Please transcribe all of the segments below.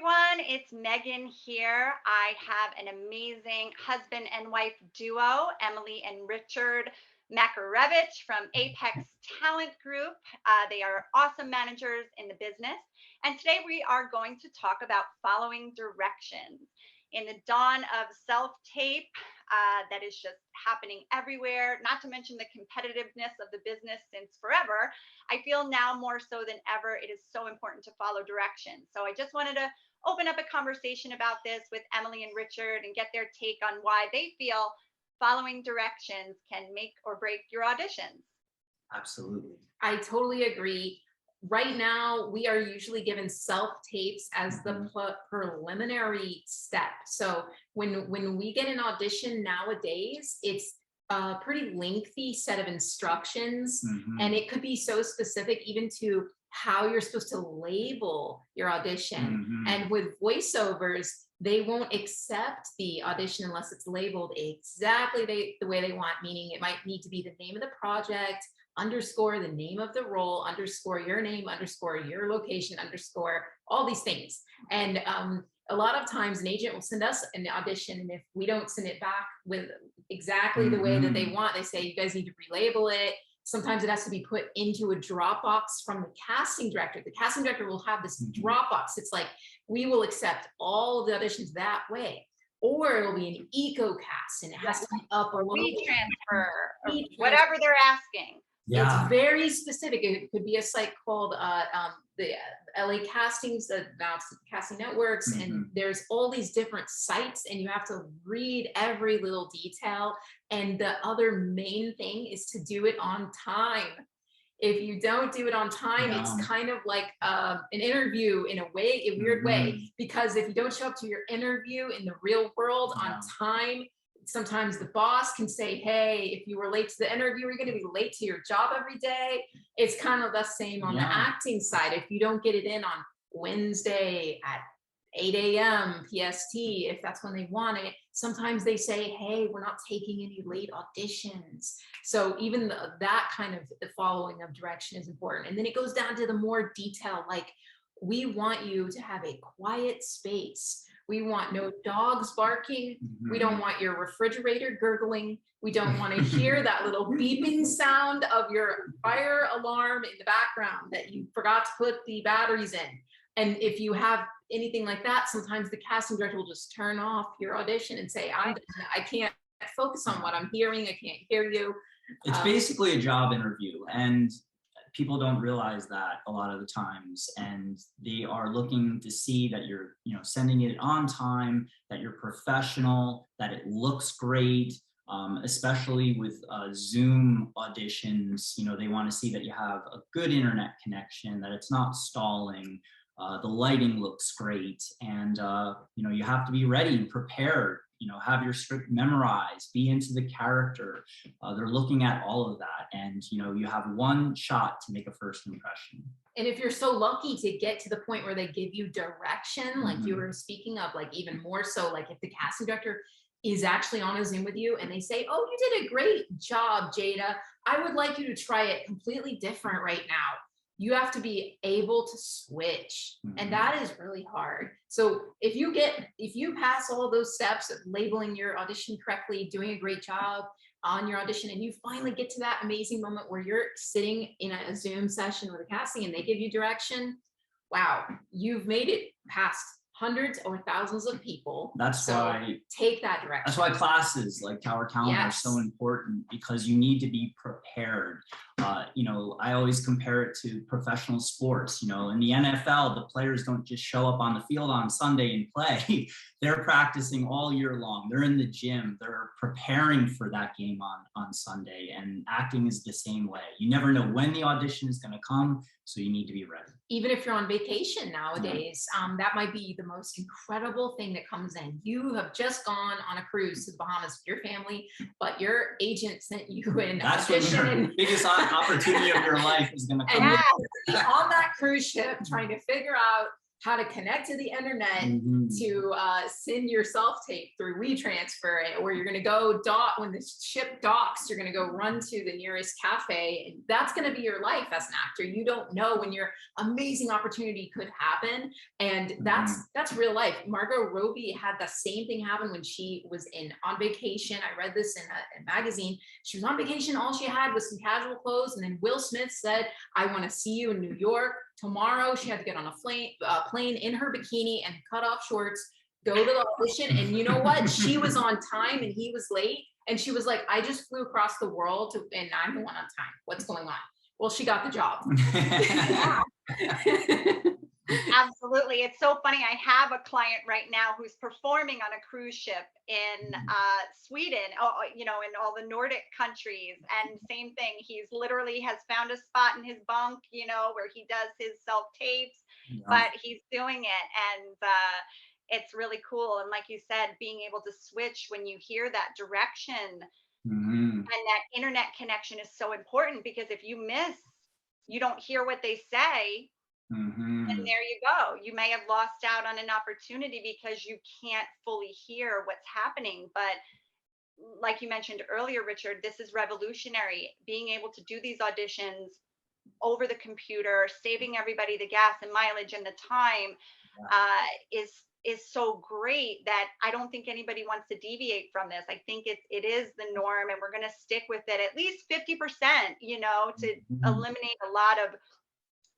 everyone. It's Megan here. I have an amazing husband and wife duo, Emily and Richard Makarewicz from Apex Talent Group. They are awesome managers in the business. And today we are going to talk about following directions. In the dawn of self-tape that is just happening everywhere, not to mention the competitiveness of the business since forever, I feel now more so than ever, it is so important to follow directions. So I just wanted to open up a conversation about this with Emily and Richard and get their take on why they feel following directions can make or break your auditions. Absolutely. I totally agree. Right now, we are usually given self-tapes as the preliminary step. So when we get an audition nowadays, it's a pretty lengthy set of instructions, and it could be so specific even to how you're supposed to label your audition. And with voiceovers, they won't accept the audition unless it's labeled exactly the way they want, meaning it might need to be the name of the project, underscore the name of the role, underscore your name, underscore your location, underscore all these things. And a lot of times an agent will send us an audition, and if we don't send it back with exactly the way that they want, they say, you guys need to relabel it. Sometimes it has to be put into a Dropbox from the casting director. The casting director will have this Dropbox. It's like, we will accept all of the auditions that way. Or it'll be an EcoCast, and it has to be up or WeTransfer, or whatever they're asking. Yeah. It's very specific. It could be a site called the LA Castings, now it's Casting Networks, and there's all these different sites, and you have to read every little detail. And the other main thing is to do it on time. If you don't do it on time, it's kind of like an interview in a way, a weird way, because if you don't show up to your interview in the real world on time, sometimes the boss can say, hey, if you were late to the interview, you're going to be late to your job every day. It's kind of the same on the acting side. If you don't get it in on Wednesday at 8 a.m. PST, if that's when they want it, sometimes they say, hey, we're not taking any late auditions. So even that kind of the following of direction is important. And then it goes down to the more detail, like we want you to have a quiet space. We want no dogs barking. We don't want your refrigerator gurgling. We don't want to hear that little beeping sound of your fire alarm in the background that you forgot to put the batteries in. And if you have anything like that, sometimes the casting director will just turn off your audition and say, I can't focus on what I'm hearing. I can't hear you. It's basically a job interview, and people don't realize that a lot of the times, and they are looking to see that you're, sending it on time, that you're professional, that it looks great. Especially with Zoom auditions, they want to see that you have a good internet connection, that it's not stalling. The lighting looks great, and you have to be ready and prepared. Have your script memorized, be into the character. They're looking at all of that, and you have one shot to make a first impression. And if you're so lucky to get to the point where they give you direction, like you were speaking of, like even more so, like if the casting director is actually on a Zoom with you and they say, oh, you did a great job, Jada, I would like you to try it completely different right now. You have to be able to switch, and that is really hard. So if you pass all those steps of labeling your audition correctly, doing a great job on your audition, and you finally get to that amazing moment where you're sitting in a Zoom session with a casting and they give you direction, wow, you've made it past hundreds or thousands of people. That's why take that direction. That's why classes like Tower Talent are so important, because you need to be prepared. I always compare it to professional sports. In the NFL, the players don't just show up on the field on Sunday and play. They're practicing all year long. They're in the gym. They're preparing for that game on Sunday. And acting is the same way. You never know when the audition is going to come, so you need to be ready. Even if you're on vacation nowadays, that might be the most incredible thing that comes in. You have just gone on a cruise to the Bahamas with your family, but your agent sent you an audition. That's the biggest opportunity of your life is going to come. And on that cruise ship, trying to figure out how to connect to the internet to send your self-tape through WeTransfer, or you're going to go when the ship docks, you're going to go run to the nearest cafe. And that's going to be your life as an actor. You don't know when your amazing opportunity could happen. And that's real life. Margot Robbie had the same thing happen when she was on vacation. I read this in a magazine. She was on vacation. All she had was some casual clothes. And then Will Smith said, I want to see you in New York tomorrow. She had to get on a plane in her bikini and cut off shorts, go to the audition. And you know what? She was on time and he was late. And she was like, I just flew across the world and I'm the one on time. What's going on? Well, she got the job. Absolutely. It's so funny. I have a client right now who's performing on a cruise ship in Sweden, in all the Nordic countries. And same thing. He's literally has found a spot in his bunk, where he does his self tapes, but he's doing it. And it's really cool. And like you said, being able to switch when you hear that direction and that internet connection is so important, because if you don't hear what they say, and there you go. You may have lost out on an opportunity because you can't fully hear what's happening. But like you mentioned earlier, Richard, this is revolutionary. Being able to do these auditions over the computer, saving everybody the gas and mileage and the time is so great that I don't think anybody wants to deviate from this. I think it is the norm, and we're going to stick with it at least 50%, to eliminate a lot of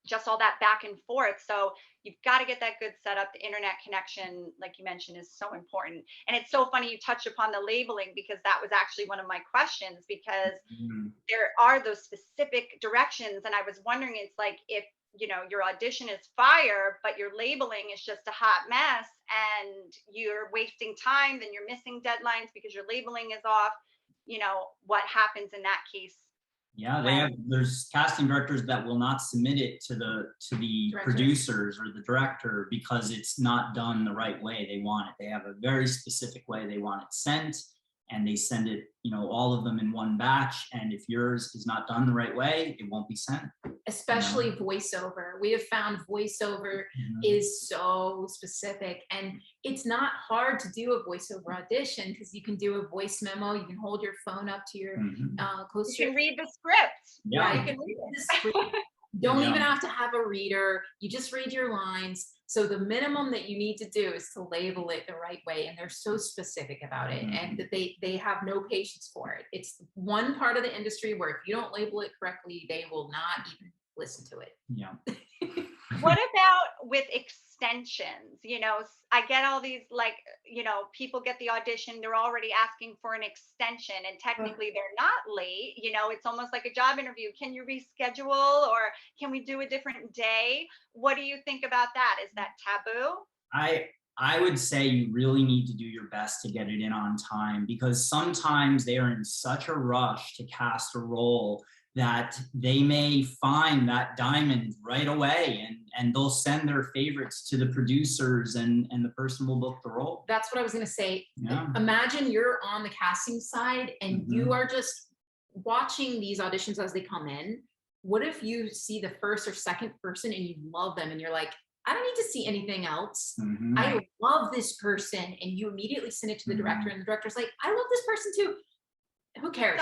just all that back and forth. So you've got to get that good setup. The internet connection, like you mentioned, is so important. And it's so funny you touch upon the labeling, because that was actually one of my questions, because there are those specific directions. And I was wondering, it's like, if, your audition is fire, but your labeling is just a hot mess and you're wasting time, then you're missing deadlines because your labeling is off, what happens in that case? Yeah, there's casting directors that will not submit it to the producers or the director because it's not done the right way they want it. They have a very specific way they want it sent, and they send it, all of them in one batch. And if yours is not done the right way, it won't be sent. Especially voiceover. We have found voiceover is so specific, and it's not hard to do a voiceover audition, because you can do a voice memo. You can hold your phone up to your close. You can read the script. Yeah, you can read the script. Don't even have to have a reader. You just read your lines. So the minimum that you need to do is to label it the right way. And they're so specific about it, and that they have no patience for it. It's one part of the industry where if you don't label it correctly, they will not even listen to it. Yeah. What about with extensions? I get all these, people get the audition, they're already asking for an extension, and technically they're not late. It's almost like a job interview. Can you reschedule, or can we do a different day? What do you think about that? Is that taboo? I would say you really need to do your best to get it in on time, because sometimes they are in such a rush to cast a role that they may find that diamond right away, and they'll send their favorites to the producers, and the person will book the role. That's what I was going to say. Yeah. Imagine you're on the casting side and you are just watching these auditions as they come in. What if you see the first or second person and you love them and you're like, I don't need to see anything else. I love this person. And you immediately send it to the director, and the director's like, I love this person too. Who cares?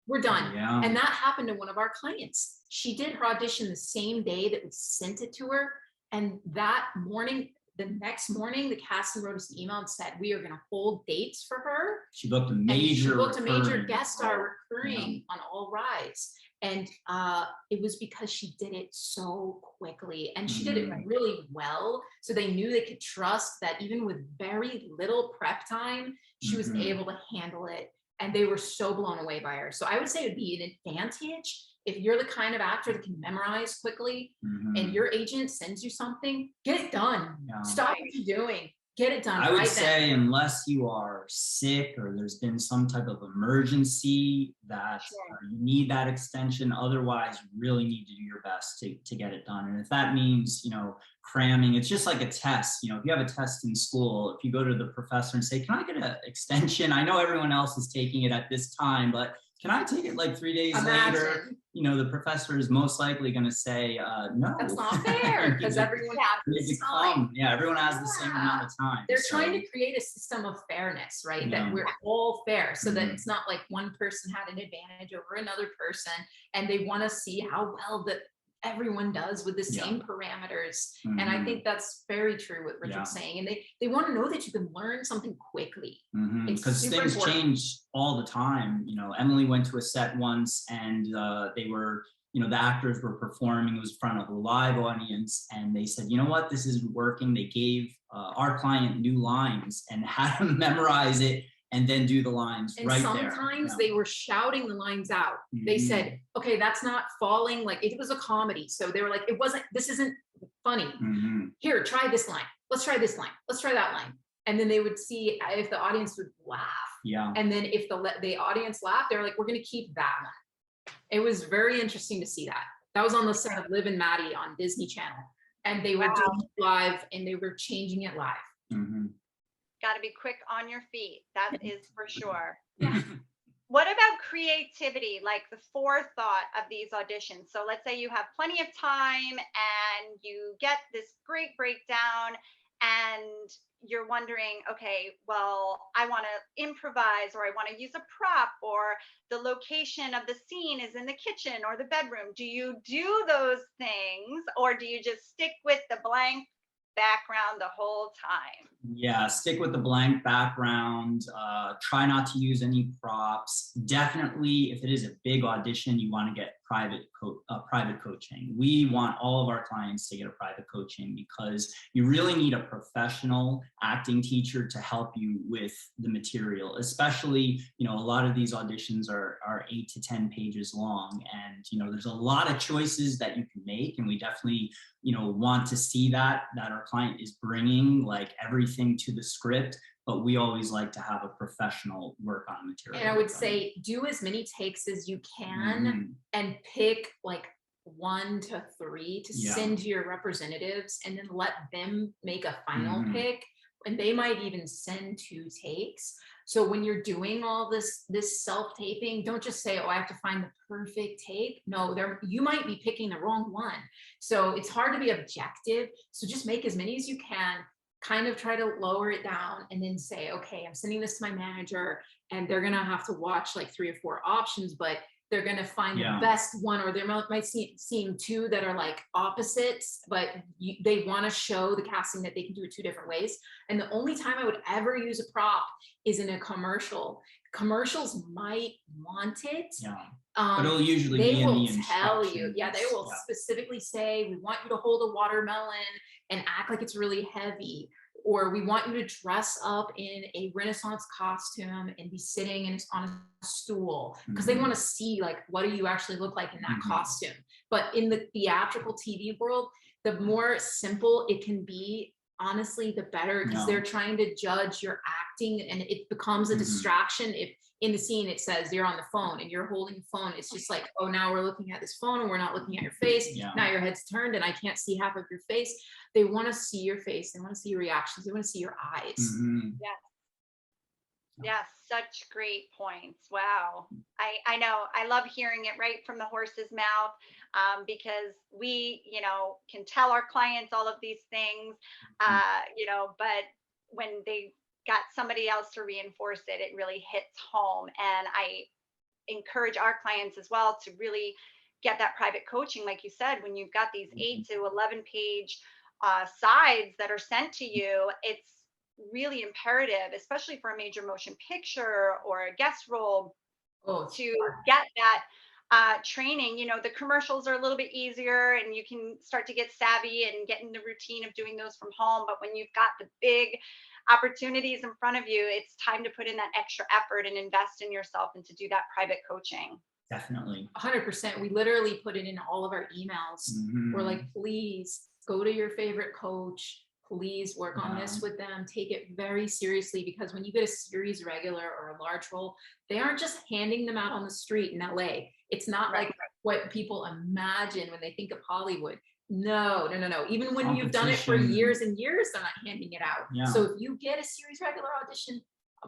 We're done. Yeah. And that happened to one of our clients. She did her audition the same day that we sent it to her. And that morning, the next morning, the casting wrote us an email and said, we are going to hold dates for her. She booked a major guest star recurring on All Rise. And it was because she did it so quickly, and she did it really well. So they knew they could trust that even with very little prep time, she was able to handle it. And they were so blown away by her. So I would say it would be an advantage if you're the kind of actor that can memorize quickly, and your agent sends you something, get it done. Yeah. Stop what you're doing. Get it done. I would say unless you are sick or there's been some type of emergency that you need that extension, otherwise you really need to do your best to get it done. And if that means, cramming, it's just like a test. If you have a test in school, if you go to the professor and say, can I get an extension? I know everyone else is taking it at this time, but can I take it like 3 days later? Imagine. You know, the professor is most likely going to say, no. That's not fair because everyone has this time. Yeah, everyone has the same amount of time. They're trying to create a system of fairness, right? Yeah. That we're all fair so that it's not like one person had an advantage over another person, and they want to see how well that everyone does with the same parameters. And I think that's very true what Richard's saying. And they want to know that you can learn something quickly. Because things change all the time. You know, Emily went to a set once, and they were, you know, the actors were performing. It was in front of a live audience, and they said, you know what, this isn't working. They gave our client new lines and had him memorize it and then do the lines and right there. Sometimes they were shouting the lines out. They said, okay, that's not falling. Like it was a comedy. So they were like, this isn't funny. Here, try this line. Let's try this line. Let's try that line. And then they would see if the audience would laugh. Yeah. And then if the audience laughed, they were like, we're going to keep that one. It was very interesting to see that. That was on the set of Liv and Maddie on Disney Channel. And they were doing it live, and they were changing it live. Got to be quick on your feet. That is for sure. What about creativity, like the forethought of these auditions? So let's say you have plenty of time and you get this great breakdown and you're wondering, okay, well, I want to improvise, or I want to use a prop, or the location of the scene is in the kitchen or the bedroom. Do you do those things, or do you just stick with the blank background the whole time? Yeah, stick with the blank background. Try not to use any props. Definitely, if it is a big audition, you want to get private coaching. We want all of our clients to get a private coaching because you really need a professional acting teacher to help you with the material. Especially, you know, a lot of these auditions are 8 to 10 pages long, and you know, there's a lot of choices that you can make, and we definitely, you know, want to see that our client is bringing like everything to the script, but we always like to have a professional work on material. And I would say do as many takes as you can and pick like 1 to 3 to send to your representatives, and then let them make a final pick, and they might even send 2 takes. So when you're doing all this self-taping, don't just say, oh, I have to find the perfect take. No, you might be picking the wrong one. So it's hard to be objective. So just make as many as you can, kind of try to lower it down, and then say, okay, I'm sending this to my manager, and they're going to have to watch like 3 or 4 options, but they're going to find the best one, or there might seem 2 that are like opposites, but they want to show the casting that they can do it 2 different ways. And the only time I would ever use a prop is in a commercial. Commercials might want it. But it'll usually be in the tell you. Yeah, they will specifically say, we want you to hold a watermelon and act like it's really heavy, or we want you to dress up in a Renaissance costume and be sitting on a stool, because they want to see like, what do you actually look like in that costume. But in the theatrical TV world, the more simple it can be, honestly, the better, because they're trying to judge your acting, and it becomes a distraction if in the scene it says you're on the phone and you're holding the phone. It's just like, oh, now we're looking at this phone and we're not looking at your face. Now your head's turned and I can't see half of your face. They want to see your face. They want to see your reactions. They want to see your eyes. Yes, such great points. Wow. I know. I love hearing it right from the horse's mouth, because we, you know, can tell our clients all of these things, you know, but when they got somebody else to reinforce it, it really hits home. And I encourage our clients as well to really get that private coaching. Like you said, when you've got these 8 to 11 page sides that are sent to you, it's really imperative, especially for a major motion picture or a guest role, to get that training. You know, the commercials are a little bit easier and you can start to get savvy and get in the routine of doing those from home. But when you've got the big opportunities in front of you, it's time to put in that extra effort and invest in yourself and to do that private coaching. Definitely. 100%. We literally put it in all of our emails. We're like, please go to your favorite coach. Please work on this with them. Take it very seriously, because when you get a series regular or a large role, they aren't just handing them out on the street in LA. It's not like what people imagine when they think of Hollywood. No. Even when you've done it for years and years, they're not handing it out. So if you get a series regular audition,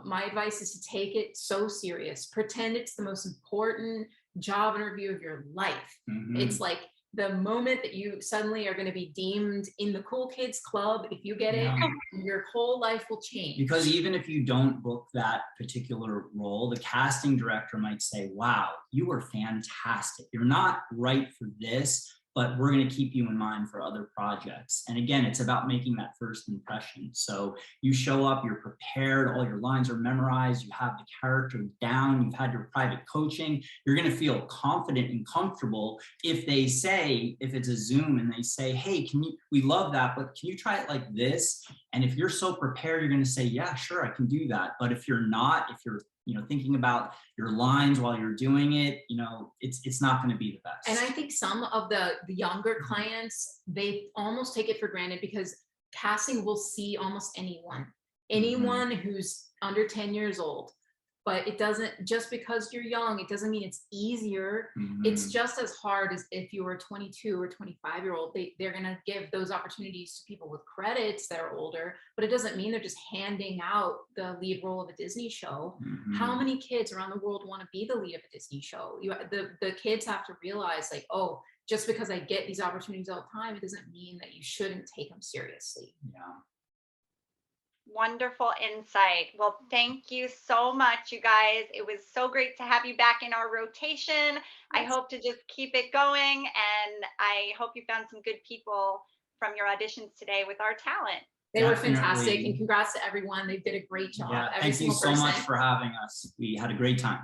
my advice is to take it so serious. Pretend it's the most important job interview of your life. It's like the moment that you suddenly are going to be deemed in the cool kids club, if you get it, your whole life will change. Because even if you don't book that particular role, the casting director might say, wow, you were fantastic. You're not right for this, but we're going to keep you in mind for other projects. And again, it's about making that first impression. So you show up, you're prepared, all your lines are memorized, you have the character down, you've had your private coaching, you're going to feel confident and comfortable. If they say, if it's a Zoom and they say, hey, we love that, but can you try it like this? And if you're so prepared, you're going to say, yeah, sure, I can do that. But if you're not, if you're thinking about your lines while you're doing it, it's not going to be the best. And I think some of the younger clients, they almost take it for granted because casting will see almost anyone who's under 10 years old. But it doesn't, just because you're young, it doesn't mean it's easier. It's just as hard as if you were a 22 or 25-year-old. They're going to give those opportunities to people with credits that are older, but it doesn't mean they're just handing out the lead role of a Disney show. How many kids around the world want to be the lead of a Disney show? The kids have to realize, like, oh, just because I get these opportunities all the time, it doesn't mean that you shouldn't take them seriously. Yeah. Wonderful insight. Well, thank you so much, you guys. It was so great to have you back in our rotation. Yes. I hope to just keep it going, and I hope you found some good people from your auditions today with our talent. They were fantastic, and congrats to everyone. They did a great job. Yeah, thank you so much for having us. We had a great time.